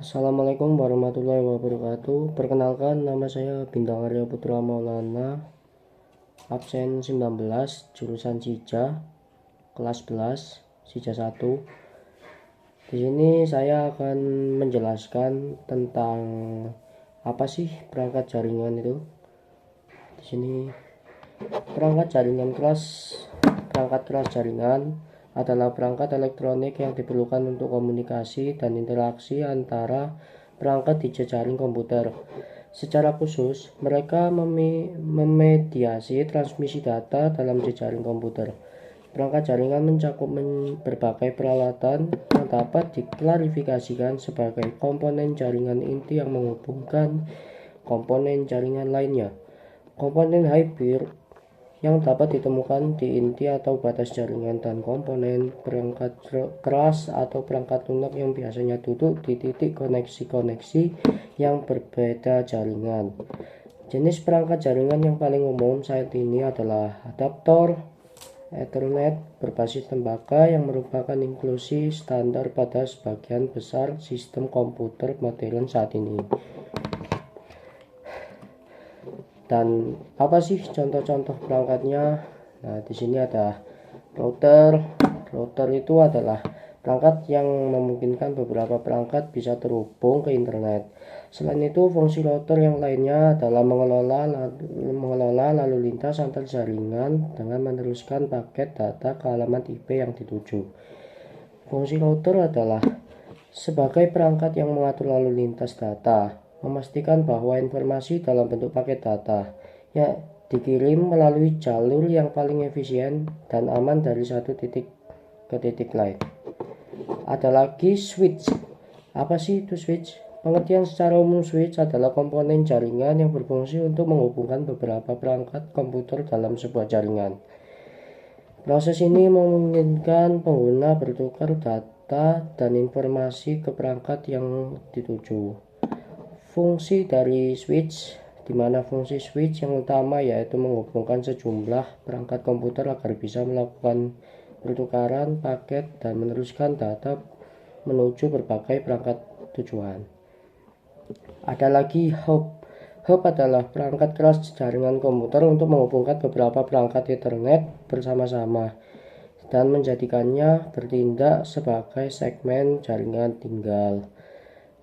Assalamualaikum warahmatullahi wabarakatuh. Perkenalkan, nama saya Bintang Arya Putra Maulana, absen 19, jurusan Sija, kelas 11, Sija 1. Di sini saya akan menjelaskan tentang apa sih perangkat jaringan itu. Di sini perangkat keras jaringan adalah perangkat elektronik yang diperlukan untuk komunikasi dan interaksi antara perangkat di jejaring komputer. Secara khusus, mereka memediasi transmisi data dalam jejaring komputer. Perangkat jaringan mencakup berbagai peralatan yang dapat diklasifikasikan sebagai komponen jaringan inti yang menghubungkan komponen jaringan lainnya. Komponen hybrid yang dapat ditemukan di inti atau batas jaringan, dan komponen perangkat keras atau perangkat lunak yang biasanya duduk di titik koneksi-koneksi yang berbeda jaringan. Jenis perangkat jaringan yang paling umum saat ini adalah adaptor Ethernet berbasis tembaga yang merupakan inklusi standar pada sebagian besar sistem komputer modern saat ini. Dan apa sih contoh-contoh perangkatnya? Nah, di sini ada router. Router itu adalah perangkat yang memungkinkan beberapa perangkat bisa terhubung ke internet. Selain itu, fungsi router yang lainnya adalah mengelola lalu lintas antar jaringan dengan meneruskan paket data ke alamat IP yang dituju. Fungsi router adalah sebagai perangkat yang mengatur lalu lintas data, memastikan bahwa informasi dalam bentuk paket data ya dikirim melalui jalur yang paling efisien dan aman dari satu titik ke titik lain. Ada lagi switch. Apa sih itu switch? Pengertian secara umum switch adalah komponen jaringan yang berfungsi untuk menghubungkan beberapa perangkat komputer dalam sebuah jaringan. Proses ini memungkinkan pengguna bertukar data dan informasi ke perangkat yang dituju. Fungsi dari switch, di mana fungsi switch yang utama yaitu menghubungkan sejumlah perangkat komputer agar bisa melakukan pertukaran paket dan meneruskan data menuju berbagai perangkat tujuan. Ada lagi hub. Hub adalah perangkat keras jaringan komputer untuk menghubungkan beberapa perangkat Ethernet bersama-sama dan menjadikannya bertindak sebagai segmen jaringan tunggal.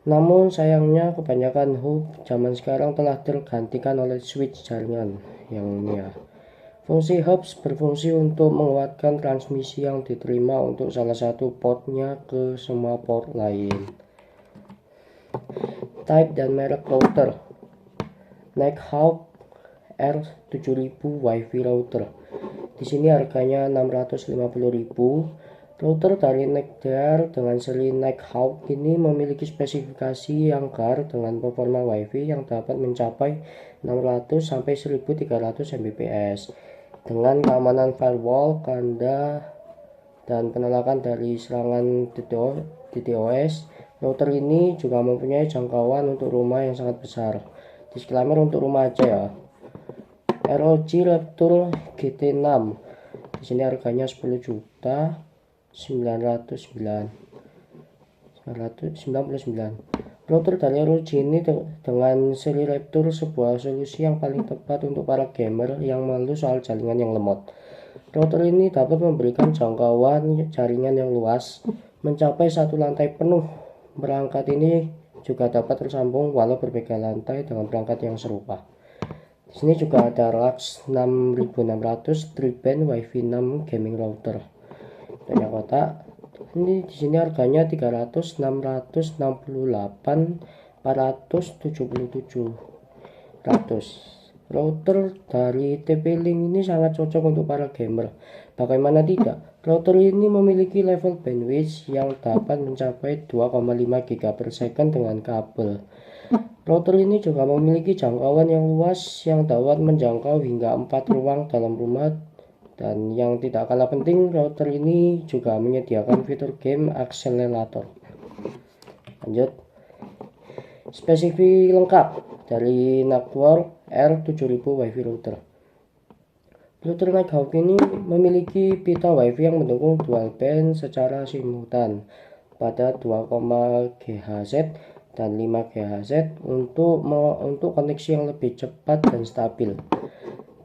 Namun sayangnya kebanyakan hub zaman sekarang telah tergantikan oleh switch jaringan yang ini ya. Fungsi hubs berfungsi untuk menguatkan transmisi yang diterima untuk salah satu portnya ke semua port lain. Type dan merek router. Neckhawk R7000 Wi-Fi router. Di sini harganya 650.000. Router dari Necdear dengan seri Neckhawk ini memiliki spesifikasi yang gar dengan performa Wi-Fi yang dapat mencapai 600 sampai 1300 Mbps dengan keamanan firewall, kanda, dan penolakan dari serangan DDoS. Router ini juga mempunyai jangkauan untuk rumah yang sangat besar. Disclaimer untuk rumah aja ya. ROG Raptor GT6. Di sini harganya 10.999. Router dari ROG ini dengan seri Raptor sebuah solusi yang paling tepat untuk para gamer yang malu soal jaringan yang lemot. Router ini dapat memberikan jangkauan jaringan yang luas, mencapai satu lantai penuh. Perangkat ini juga dapat tersambung walau berbeda lantai dengan perangkat yang serupa. Di sini juga ada Lux 6600 3-band Wi-Fi 6 gaming router. Banyak kotak. Ini di sini harganya 300, 668, 477. Router dari TP-Link ini sangat cocok untuk para gamer. Bagaimana tidak? Router ini memiliki level bandwidth yang dapat mencapai 2,5 GB/s dengan kabel. Router ini juga memiliki jangkauan yang luas yang dapat menjangkau hingga 4 ruang dalam rumah. Dan yang tidak kalah penting, router ini juga menyediakan fitur game accelerator. Lanjut. Spesifik lengkap dari Neckhawk R7000 Wi-Fi router. Router Neckhawk ini memiliki pita Wi-Fi yang mendukung dual band secara simultan pada 2, GHz dan 5 GHz untuk koneksi yang lebih cepat dan stabil.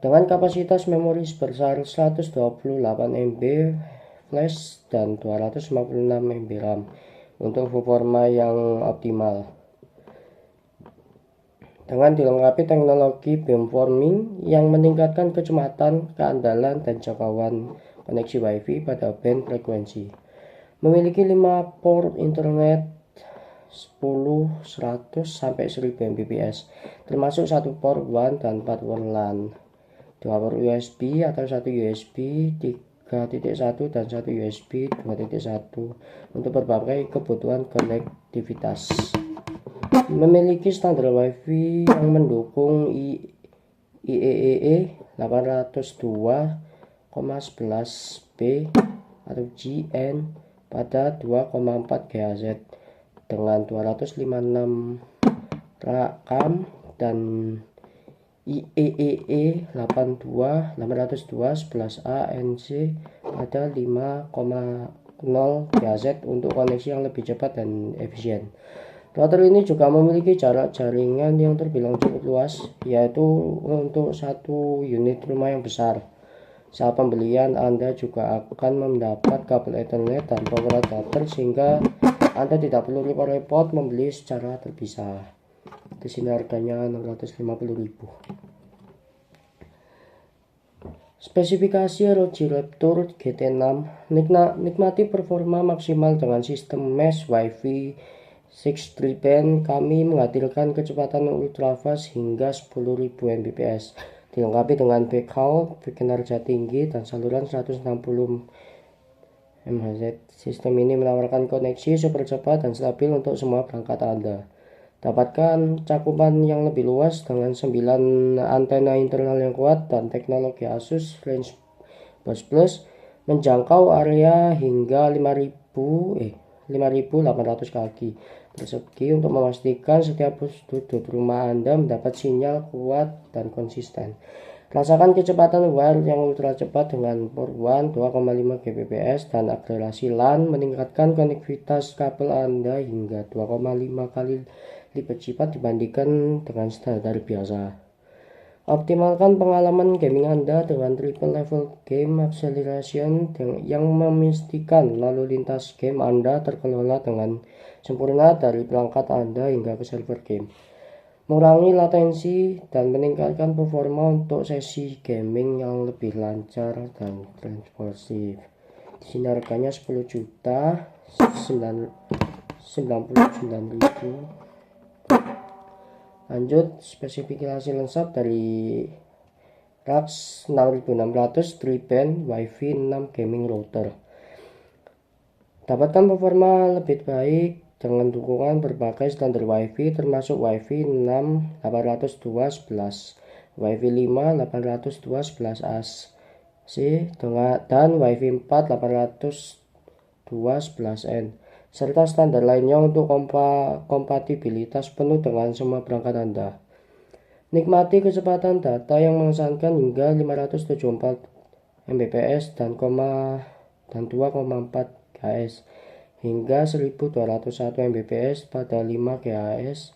Dengan kapasitas memori sebesar 128 MB flash dan 256 MB RAM untuk performa yang optimal. Dengan dilengkapi teknologi beamforming yang meningkatkan kecepatan, keandalan, dan jangkauan koneksi WiFi pada band frekuensi. Memiliki 5 port Ethernet 10, 100, sampai 1000 Mbps, termasuk 1 port WAN dan 4 port LAN, 2 port USB atau 1 USB 3.1 dan 1 USB 2.1 untuk berbagai kebutuhan konektivitas. Memiliki standar WiFi yang mendukung IEEE 802,11b atau GN pada 2,4 GHz dengan 256 RAM dan IEEE 802.11a NC pada 5,0 GHz untuk koneksi yang lebih cepat dan efisien. Router ini juga memiliki jarak jaringan yang terbilang cukup luas, yaitu untuk satu unit rumah yang besar. Saat pembelian, Anda juga akan mendapat kabel Ethernet dan power adapter sehingga Anda tidak perlu repot-repot membeli secara terpisah. Di sini harganya 650.000. Spesifikasi ROG Raptor GT6. Nikmati performa maksimal dengan sistem mesh WiFi 6 band. Kami menghadirkan kecepatan ultrafast hingga 10.000 Mbps, dilengkapi dengan backhaul kinerja tinggi dan saluran 160 MHz. Sistem ini menawarkan koneksi super cepat dan stabil untuk semua perangkat Anda. Dapatkan cakupan yang lebih luas dengan 9 antena internal yang kuat dan teknologi Asus Range Plus menjangkau area hingga 5.800 kaki persegi untuk memastikan setiap sudut rumah Anda mendapat sinyal kuat dan konsisten. Rasakan kecepatan wire yang ultra cepat dengan port WAN 2,5 Gbps dan akselerasi LAN meningkatkan konektivitas kabel Anda hingga 2,5 kali lipat cepat dibandingkan dengan standar biasa. Optimalkan pengalaman gaming Anda dengan triple level game acceleration yang memastikan lalu lintas game Anda terkelola dengan sempurna dari perangkat Anda hingga ke server game, mengurangi latensi dan meningkatkan performa untuk sesi gaming yang lebih lancar dan responsif. Di sini harganya 10.999.000. Lanjut, spesifikasi lengkap dari RAX 6600 3-band WiFi 6 gaming router. Dapatkan performa lebih baik dengan dukungan berbagai standar WiFi termasuk WiFi 6 802.11, WiFi 5 802.11ac dan WiFi 4 802.11n, serta standar lainnya untuk kompatibilitas penuh dengan semua perangkat Anda. Nikmati kecepatan data yang mengesankan hingga 574 Mbps dan 2,4 GHz hingga 1201 Mbps pada 5 GHz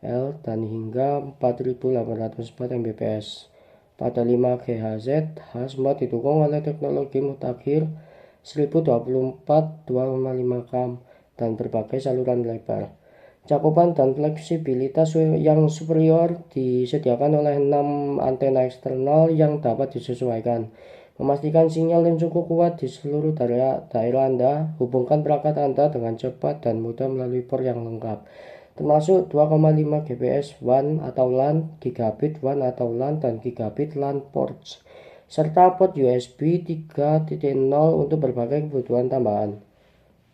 L dan hingga 4804 Mbps pada 5 GHz H. Mode didukung oleh teknologi mutakhir 1024 2,5 cam dan berbagai saluran lebar. Cakupan dan fleksibilitas yang superior disediakan oleh 6 antena eksternal yang dapat disesuaikan, memastikan sinyal yang cukup kuat di seluruh daerah Anda. Hubungkan perangkat Anda dengan cepat dan mudah melalui port yang lengkap, termasuk 2,5 Gbps WAN atau LAN, gigabit WAN atau LAN, dan gigabit LAN ports, serta port USB 3.0 untuk berbagai kebutuhan tambahan.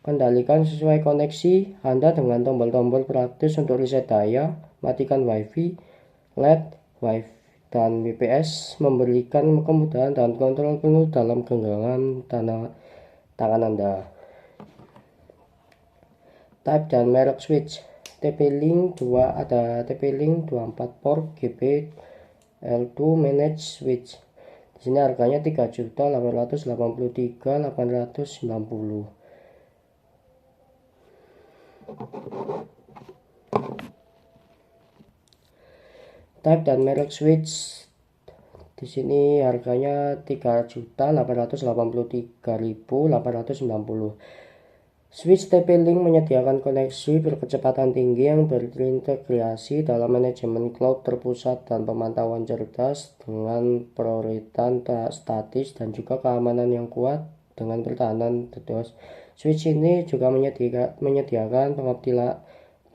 Kendalikan sesuai koneksi Anda dengan tombol-tombol praktis untuk reset daya, matikan WiFi, LED, WiFi, dan WPS, memberikan kemudahan dan kontrol penuh dalam genggaman tangan Anda. Type dan merek switch. TP-Link 2 ada TP-Link 24 port GPL2 manage switch. Di sini harganya 3.883.890. Type dan merek switch di sini harganya 3.883.890. Switch TP-Link menyediakan koneksi berkecepatan tinggi yang terintegrasi dalam manajemen cloud terpusat dan pemantauan cerdas dengan prioritas statis dan juga keamanan yang kuat dengan pertahanan DDoS. Switch ini juga menyediakan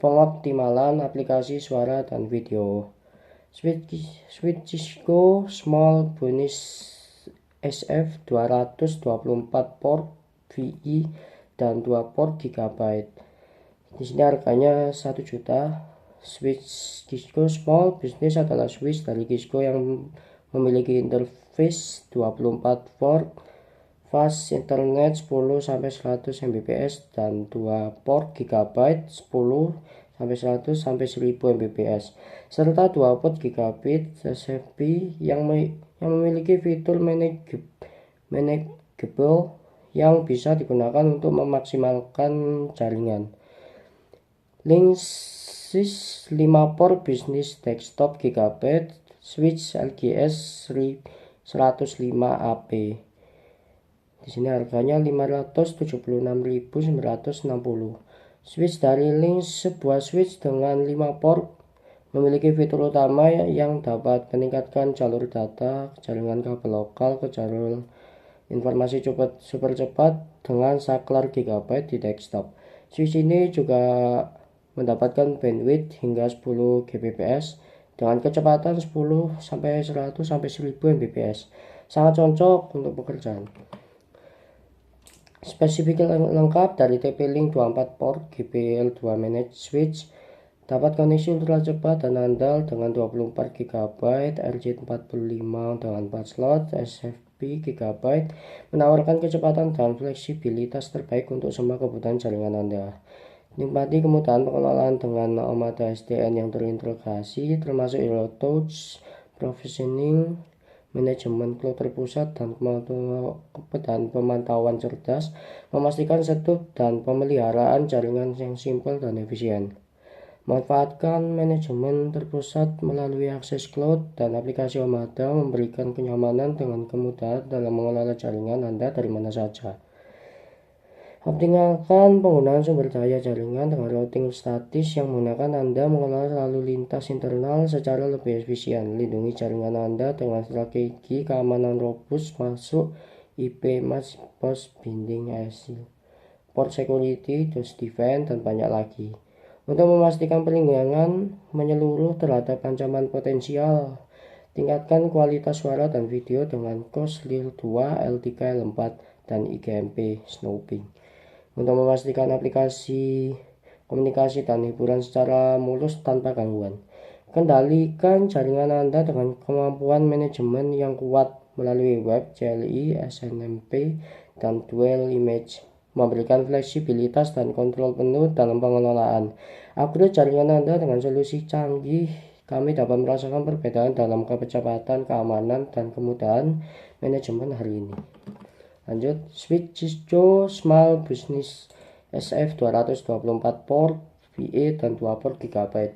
pengoptimalan aplikasi suara dan video. Switch Cisco Small Bunnish SF224 port VI dan 2 port GB. Di sini harganya 1 juta. Switch Cisco Small Business adalah switch dari Cisco yang memiliki interface 24 port, fast internet 10-100 Mbps dan 2 port GB 10-100-1000 Mbps serta 2 port gigabit SFP yang memiliki fitur manageable yang bisa digunakan untuk memaksimalkan jaringan. Linksys 5 port bisnis desktop gigabit switch LGS 105AP. Di sini harganya 576.960. Switch dari Linksys sebuah switch dengan 5 port memiliki fitur utama yang dapat meningkatkan jalur data jaringan kabel lokal ke jalur informasi super cepat dengan saklar gigabyte di desktop. Switch ini juga mendapatkan bandwidth hingga 10 Gbps dengan kecepatan 10-100-1000 Mbps. Sangat cocok untuk pekerjaan. Spesifikasi lengkap dari TP-Link 24 port GPL2 Managed Switch, dapat koneksi ultra cepat dan andal dengan 24 GB RJ45 dengan 4 slot SFP GB, menawarkan kecepatan dan fleksibilitas terbaik untuk semua kebutuhan jaringan Anda. Nikmati kemudahan pengelolaan dengan Omada SDN yang terintegrasi, termasuk Hero Touch, Provisioning, manajemen cloud terpusat dan pemantauan cerdas, memastikan setup dan pemeliharaan jaringan yang simpel dan efisien. Manfaatkan manajemen terpusat melalui akses cloud dan aplikasi Omada memberikan kenyamanan dengan kemudahan dalam mengelola jaringan Anda dari mana saja. Optimalkan penggunaan sumber daya jaringan dengan routing statis yang menggunakan Anda mengelola lalu lintas internal secara lebih efisien. Lindungi jaringan Anda dengan strategi keamanan robust masuk IP, post binding ASIL, port security, DOS defense, dan banyak lagi. Untuk memastikan perlindungan menyeluruh terhadap ancaman potensial, tingkatkan kualitas suara dan video dengan COS LIL2, L3, L4, dan IGMP Snowping. Untuk memastikan aplikasi komunikasi dan hiburan secara mulus tanpa gangguan. Kendalikan jaringan Anda dengan kemampuan manajemen yang kuat melalui web, CLI, SNMP, dan dual image, memberikan fleksibilitas dan kontrol penuh dalam pengelolaan. Upgrade jaringan Anda dengan solusi canggih, kami dapat merasakan perbedaan dalam kecepatan, keamanan, dan kemudahan manajemen hari ini. Lanjut, Switch Cisco Small Business SF224 port VE dan 2 port GB.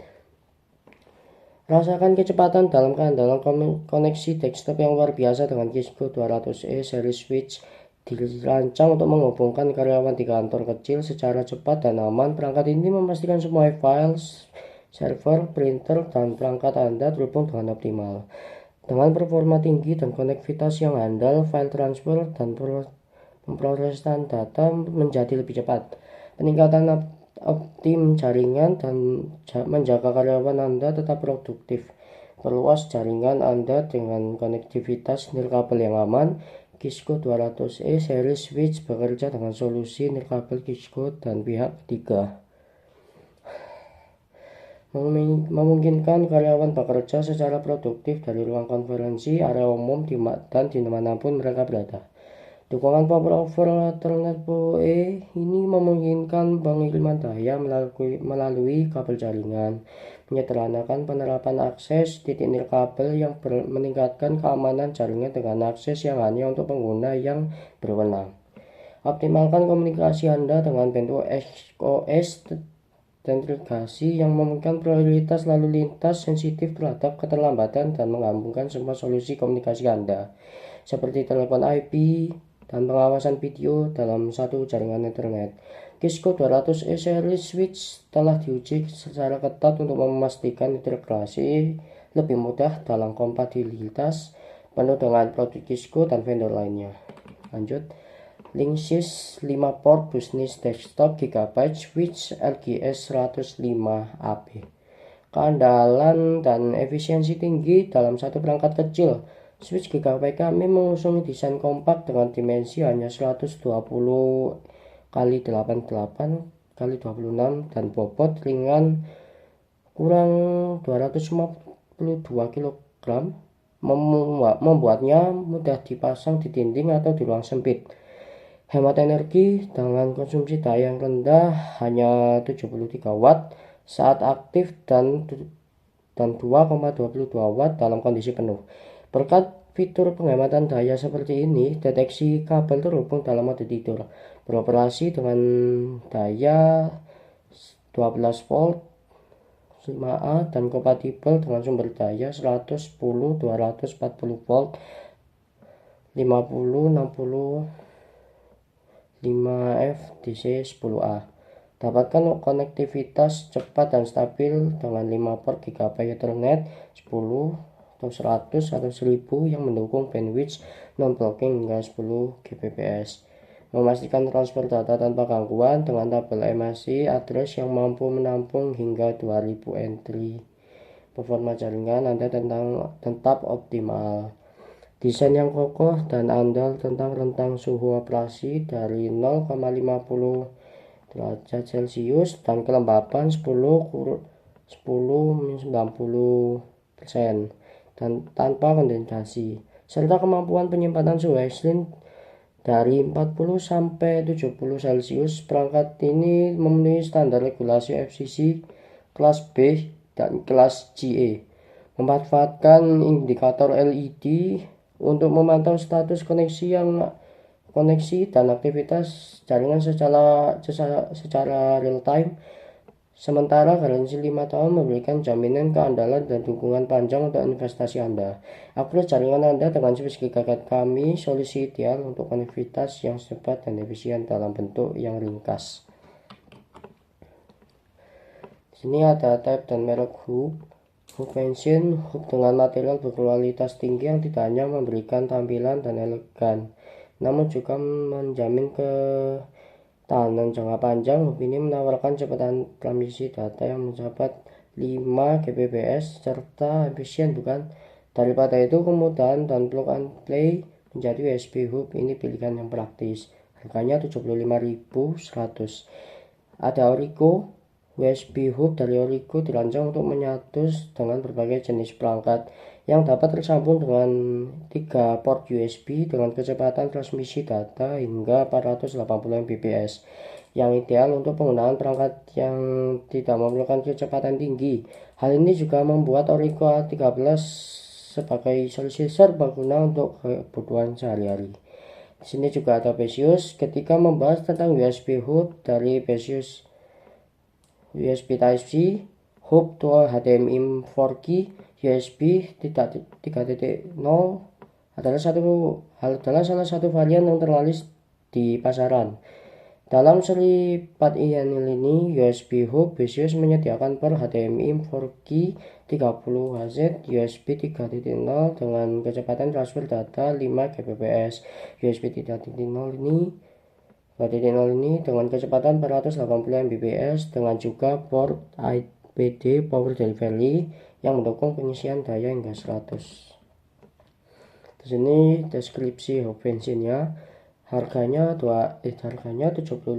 Rasakan kecepatan dalam keandalan koneksi desktop yang luar biasa dengan Cisco 200E seri switch. Dirancang untuk menghubungkan karyawan di kantor kecil secara cepat dan aman. Perangkat ini memastikan semua files, server, printer, dan perangkat Anda terhubung dengan optimal. Dengan performa tinggi dan konektivitas yang handal, file transfer dan pemrosesan data menjadi lebih cepat. Peningkatan optim jaringan dan menjaga karyawan Anda tetap produktif. Perluas jaringan Anda dengan konektivitas nirkabel yang aman. Cisco 200E seri switch bekerja dengan solusi nirkabel Cisco dan pihak ketiga, memungkinkan karyawan bekerja secara produktif dari ruang konferensi, area umum, dan dimanapun mereka berada. Dukungan power over Ethernet PoE ini memungkinkan pengiriman daya melalui kabel jaringan, menyederhanakan penerapan akses titik nirkabel yang meningkatkan keamanan jaringan dengan akses yang hanya untuk pengguna yang berwenang. Optimalkan komunikasi Anda dengan bentuk OS integrasi yang memungkinkan prioritas lalu lintas sensitif terhadap keterlambatan dan menggabungkan semua solusi komunikasi Anda, seperti telepon IP dan pengawasan video dalam satu jaringan internet. Cisco 200E series switch telah diuji secara ketat untuk memastikan integrasi lebih mudah dalam kompatibilitas penuh dengan produk Cisco dan vendor lainnya. Lanjut, Linksys 5 port Business Desktop GB Switch LGS 105AB. Keandalan dan efisiensi tinggi dalam satu perangkat kecil. Switch GB kami mengusung desain kompak dengan dimensi hanya 120 x 88 x 26 dan bobot ringan kurang 252 kg, membuatnya mudah dipasang di dinding atau di ruang sempit. Hemat energi dengan konsumsi daya yang rendah, hanya 73 watt saat aktif dan 2,22 watt dalam kondisi penuh. Berkat fitur penghematan daya seperti ini, deteksi kabel terhubung dalam mode tidur, beroperasi dengan daya 12 volt 5A dan kompatibel dengan sumber daya 110 240 volt 50 60 5F DC 10A. Dapatkan konektivitas cepat dan stabil dengan 5 port GB Ethernet 10 atau 100 atau 1000 yang mendukung bandwidth non-blocking hingga 10 Gbps. Memastikan transfer data tanpa gangguan dengan tabel MAC address yang mampu menampung hingga 2000 entry. Performa jaringan Anda tetap optimal. Desain yang kokoh dan andal tentang rentang suhu operasi dari 0,50 derajat Celcius dan kelembapan 10-90% dan tanpa kondensasi, serta kemampuan penyimpanan suhu ekstrim dari 40-70 Celcius. Perangkat ini memenuhi standar regulasi FCC kelas B dan kelas GE. Memanfaatkan indikator LED untuk memantau status koneksi dan aktivitas jaringan secara real time. Sementara garansi 5 tahun memberikan jaminan keandalan dan dukungan panjang untuk investasi Anda. Upgrade jaringan Anda dengan switch GigaCat kami, solusi ideal untuk konektivitas yang cepat dan efisien dalam bentuk yang ringkas. Di sini ada type dan merek hub. Hub pension, hub dengan material berkualitas tinggi yang tidak hanya memberikan tampilan dan elegan, namun juga menjamin ketahanan jangka panjang. Hub ini menawarkan kecepatan transmisi data yang mencapai 5 Gbps serta efisien. Bukan daripada itu, kemudahan dan plug and play menjadi USB hub ini pilihan yang praktis. Harganya 75.100. Ada Origo. USB hub dari Origo dirancang untuk menyatu dengan berbagai jenis perangkat yang dapat tersambung dengan 3 port USB dengan kecepatan transmisi data hingga 480 Mbps, yang ideal untuk penggunaan perangkat yang tidak memerlukan kecepatan tinggi. Hal ini juga membuat Origo A13 sebagai solusi serbaguna untuk kebutuhan sehari-hari. Di sini juga ada Besius. Ketika membahas tentang USB hub dari Besius, USB Type-C, hub to HDMI 4K, USB 3.0 adalah salah satu varian yang terlaris di pasaran. Dalam seri 4 ini, USB hub Besius menyediakan per HDMI 4K 30Hz, USB 3.0 dengan kecepatan transfer data 5 Gbps, USB 3.0 ini dengan kecepatan 480 Mbps dengan juga port IPD Power Delivery yang mendukung pengisian daya hingga 100. Di sini deskripsi hub bensinnya. Harganya 75.100.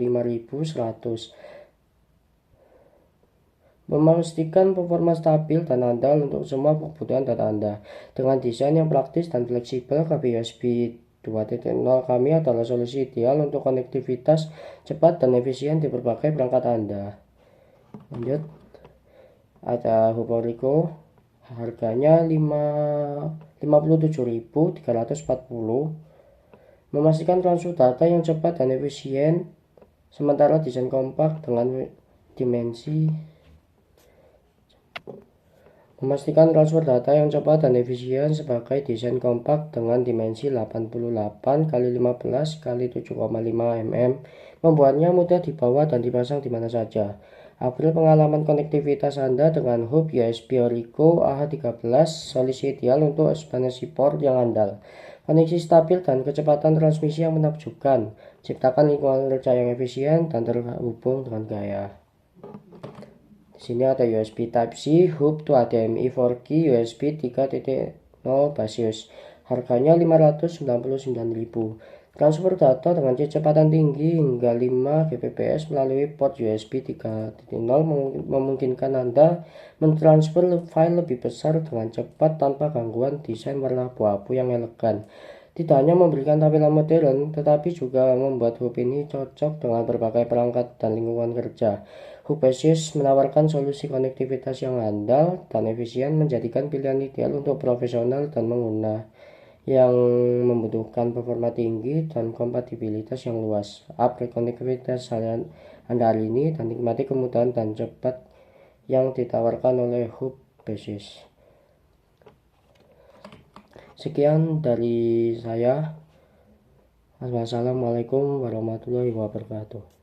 Memastikan performa stabil dan andal untuk semua kebutuhan data Anda. Dengan desain yang praktis dan fleksibel, kabel USB 2.0 kami adalah solusi ideal untuk konektivitas cepat dan efisien di berbagai perangkat Anda. Lanjut, ada hub Origo. Harganya 57.340. Memastikan transfer data yang cepat dan efisien. Sementara desain kompak dengan dimensi, memastikan transfer data yang cepat dan efisien sebagai desain kompak dengan dimensi 88 x 15 x 7,5 mm, membuatnya mudah dibawa dan dipasang di mana saja. April pengalaman konektivitas Anda dengan hub USB Orico AH13 solusi ideal untuk ekspansi port yang andal. Koneksi stabil dan kecepatan transmisi yang menakjubkan. Ciptakan lingkungan kerja yang efisien dan terhubung dengan gaya. Di sini ada USB Type-C, hub to HDMI 4G, USB 3.0 Basius. Harganya 599.000. Transfer data dengan kecepatan tinggi hingga 5 Gbps melalui port USB 3.0 memungkinkan Anda mentransfer file lebih besar dengan cepat tanpa gangguan desain warna abu-abu yang elegan. Tidak hanya memberikan tampilan modern, tetapi juga membuat hub ini cocok dengan berbagai perangkat dan lingkungan kerja. Hub Basius menawarkan solusi konektivitas yang andal dan efisien, menjadikan pilihan ideal untuk profesional dan pengguna yang membutuhkan performa tinggi dan kompatibilitas yang luas. Upgrade konektivitas Anda hari ini dan nikmati kemudahan dan cepat yang ditawarkan oleh hub Basius. Sekian dari saya. Wassalamualaikum warahmatullahi wabarakatuh.